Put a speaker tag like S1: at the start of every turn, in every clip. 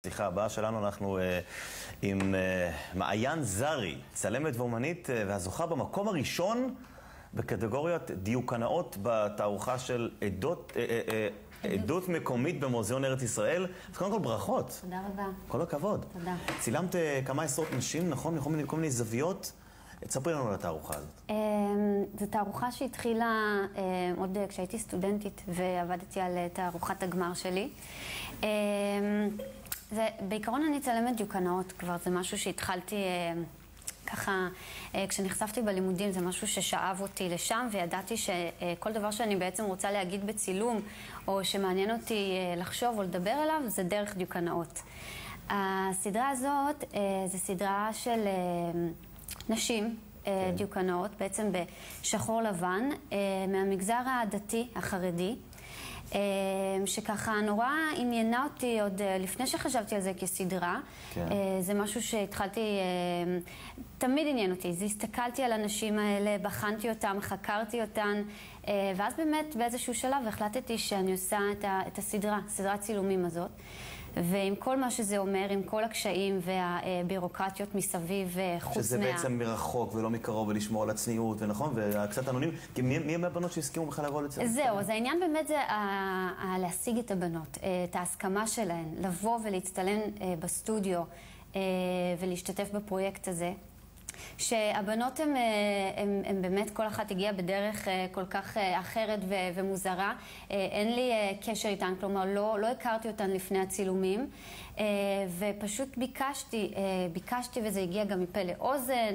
S1: בשיחה הבאה שלנו אנחנו עם מעיין זרי, צלמת ואומנית והזוכה במקום הראשון בקטגוריית דיוקנאות בתערוכה של עדות מקומית במוזיאון ארץ ישראל. אז קודם כל ברכות.
S2: תודה רבה.
S1: כל הכבוד.
S2: תודה.
S1: צילמת כמה עשרות נשים, נכון? מכל מיני זוויות. תספרי לנו על התערוכה הזאת.
S2: זו תערוכה שהתחילה עוד כשהייתי סטודנטית ועבדתי על תערוכת הגמר שלי. בעיקרון אני צלמת דיוקנאות כבר, זה משהו שהתחלתי ככה, כשנחשפתי בלימודים זה משהו ששאב אותי לשם, וידעתי שכל דבר שאני בעצם רוצה להגיד בצילום, או שמעניין אותי לחשוב או לדבר עליו, זה דרך דיוקנאות. הסדרה הזאת זה סדרה של נשים דיוקנאות, בעצם בשחור לבן, מהמגזר הדתי החרדי, שככה נורא עניינה אותי עוד לפני שחשבתי על זה כסדרה. זה משהו שהתחלתי, תמיד עניין אותי. זה הסתכלתי על הנשים האלה, בחנתי אותם, חקרתי אותן, ואז באמת באיזשהו שלב החלטתי שאני עושה את הסדרה, סדרת צילומים הזאת. ועם כל מה שזה אומר, עם כל הקשיים והבירוקרטיות מסביב, חוץ
S1: שזה בעצם מרחוק ולא מקרוב ולשמור על הצניעות, ונכון? וקצת אנונימי. כי מי הם הבנות שהסכימו בכלל לבוא לצלם?
S2: זהו, אז העניין באמת זה להשיג את הבנות, את ההסכמה שלהן, לבוא ולהצטלם בסטודיו ולהשתתף בפרויקט הזה. שהבנות הן באמת, כל אחת הגיעה בדרך כל כך אחרת ומוזרה. אין לי קשר איתן, כלומר לא הכרתי אותן לפני הצילומים, ופשוט ביקשתי וזה הגיע גם מפה לאוזן.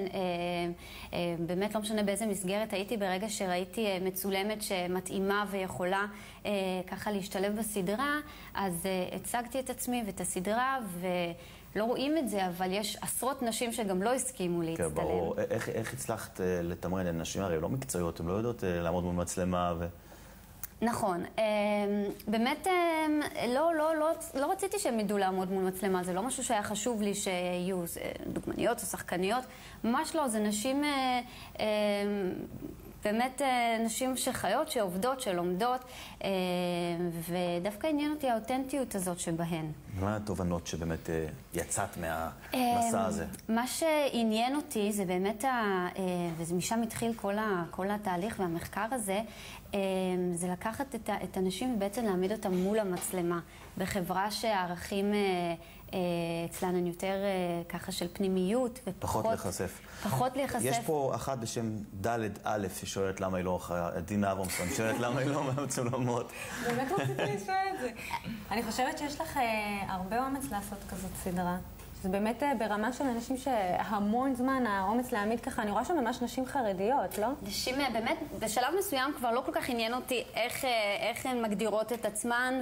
S2: באמת לא משנה באיזה מסגרת הייתי, ברגע שראיתי מצולמת שמתאימה ויכולה ככה להשתלב בסדרה, אז הצגתי את עצמי ואת הסדרה, לא רואים את זה, אבל יש עשרות נשים שגם לא הסכימו להצטלם.
S1: כן, ברור. איך הצלחת לתמרן לנשים? הרי לא מקצועיות, הן לא יודעות לעמוד מול מצלמה
S2: נכון. באמת, לא רציתי שהם ידעו לעמוד מול מצלמה. זה לא משהו שהיה חשוב לי שיהיו דוגמניות או שחקניות. ממש לא, זה נשים באמת נשים שחיות, שעובדות, שלומדות, ודווקא עניין אותי האותנטיות הזאת שבהן.
S1: מה התובנות שבאמת יצאת מהמסע הזה?
S2: מה שעניין אותי זה באמת, ומשם התחיל כל התהליך והמחקר הזה, זה לקחת את הנשים ובעצם להעמיד אותם מול המצלמה, בחברה שהערכים אצלן הם יותר ככה של פנימיות
S1: פחות להיחשף.
S2: פחות להיחשף.
S1: יש פה אחת בשם ד' א' ששואלת למה היא לא דינה אברמסון, שואלת למה היא לא מהמצולמות.
S3: באמת רציתי לשאול את זה. אני חושבת שיש לך הרבה אומץ לעשות כזאת סדרה. זה באמת ברמה של אנשים שהמון זמן האומץ להעמיד ככה, אני רואה שממש נשים חרדיות, לא?
S2: נשים באמת, בשלב מסוים כבר לא כל כך עניין אותי איך הן מגדירות את עצמן,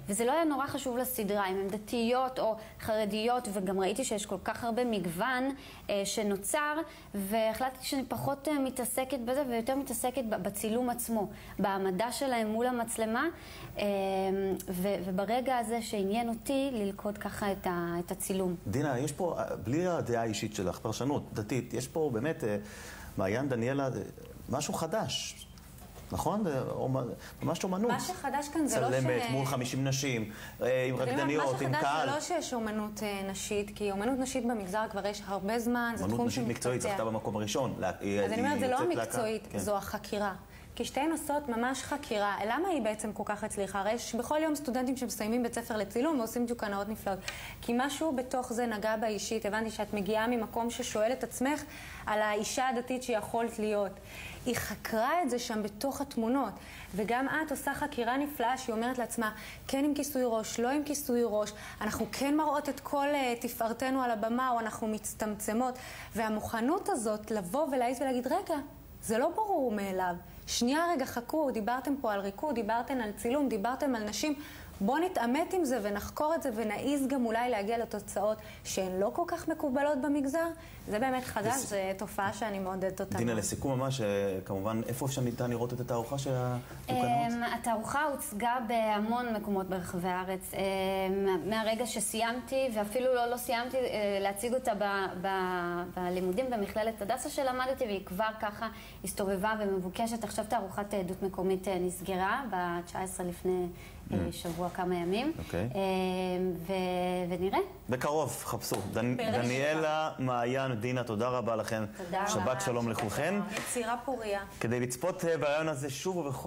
S2: וזה לא היה נורא חשוב לסדרה, אם הן דתיות או חרדיות, וגם ראיתי שיש כל כך הרבה מגוון שנוצר, והחלטתי שאני פחות מתעסקת בזה, ויותר מתעסקת בצילום עצמו, בעמדה שלהם מול המצלמה, וברגע הזה שעניין אותי ללכוד ככה את הצילום.
S1: דינה, יש פה, בלי הדעה האישית שלך, פרשנות דתית, יש פה באמת, מעיין דניאלה, משהו חדש, נכון? ממש אומנות.
S3: מה שחדש כאן זה לא
S1: צלמת מול 50 נשים, עם רקדניות, עם קהל.
S3: מה שחדש זה לא שיש אומנות נשית, כי אומנות נשית במגזר כבר יש הרבה זמן, זה תחום
S1: אומנות נשית מקצועית, זכתה במקום הראשון.
S3: אז אני אומרת, זה לא מקצועית, זו החקירה. כי שתיהן עושות ממש חקירה. למה היא בעצם כל כך הצליחה? הרי יש בכל יום סטודנטים שמסיימים בית ספר לצילום ועושים דיוקנאות נפלאות. כי משהו בתוך זה נגע באישית. הבנתי שאת מגיעה ממקום ששואל את עצמך על האישה הדתית שיכולת להיות. היא חקרה את זה שם בתוך התמונות. וגם את עושה חקירה נפלאה שהיא אומרת לעצמה, כן עם כיסוי ראש, לא עם כיסוי ראש. אנחנו כן מראות את כל תפארתנו על הבמה, או אנחנו מצטמצמות. והמוכנות הזאת לבוא ולהעיז ולהגיד, רגע, זה לא ברור מאליו. שנייה רגע חכו, דיברתם פה על ריקוד, דיברתם על צילום, דיברתם על נשים. בואו נתאמת עם זה ונחקור את זה ונעיז גם אולי להגיע לתוצאות שהן לא כל כך מקובלות במגזר. זה באמת חדש, זו תופעה שאני מעודדת אותה.
S1: דינה, לסיכום ממש, כמובן, איפה אפשר ניתן לראות את התערוכה של הדיוקנאות?
S2: התערוכה הוצגה בהמון מקומות ברחבי הארץ. מהרגע שסיימתי, ואפילו לא סיימתי להציג אותה בלימודים במכללת הדסה שלמדתי, והיא כבר ככה הסתובבה ומבוקשת. עכשיו תערוכת עדות מקומית נסגרה ב-19 לפני שבוע כמה ימים,
S1: אוקיי.
S2: ונראה.
S1: בקרוב, חפשו. דניאלה, מעיין, דינה, תודה רבה לכם.
S2: תודה רבה.
S1: שבת שלום לכולכן.
S3: יצירה פוריה.
S1: כדי לצפות ברעיון הזה שוב ובכל